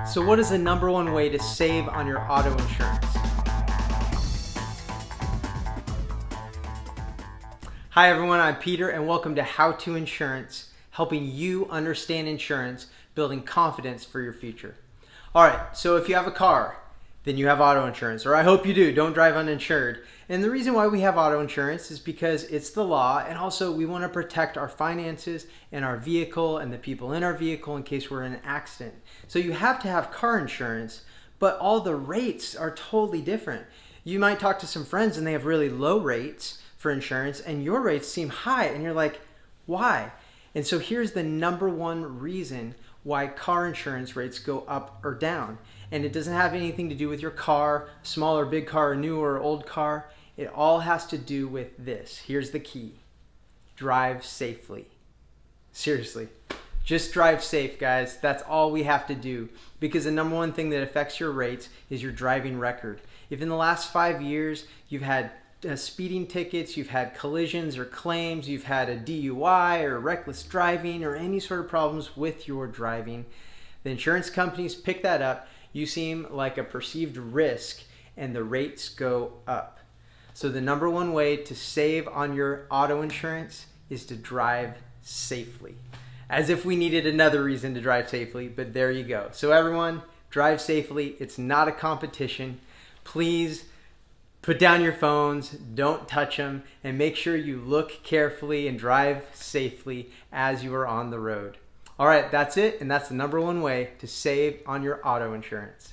So what is the number one way to save on your auto insurance? Hi everyone, I'm Peter and welcome to How to Insurance, helping you understand insurance, building confidence for your future. Alright, so if you have a car, then you have auto insurance, or I hope you do. Don't drive uninsured. And the reason why we have auto insurance is because it's the law, and also we want to protect our finances and our vehicle and the people in our vehicle in case we're in an accident. So you have to have car insurance, but all the rates are totally different. You might talk to some friends and they have really low rates for insurance, and your rates seem high, and you're like, why? And so here's the number one reason why car insurance rates go up or down. And it doesn't have anything to do with your car, small or big car, new or old car. It all has to do with this. Here's the key. Drive safely. Seriously. Just drive safe, guys. That's all we have to do. Because the number one thing that affects your rates is your driving record. If in the last 5 years you've had speeding tickets, you've had collisions or claims, you've had a DUI or reckless driving or any sort of problems with your driving, the insurance companies pick that up. You seem like a perceived risk and the rates go up. So the number one way to save on your auto insurance is to drive safely. As if we needed another reason to drive safely, but there you go. So everyone, drive safely. It's not a competition. Please put down your phones, don't touch them, and make sure you look carefully and drive safely as you are on the road. All right, that's it, and that's the number one way to save on your auto insurance.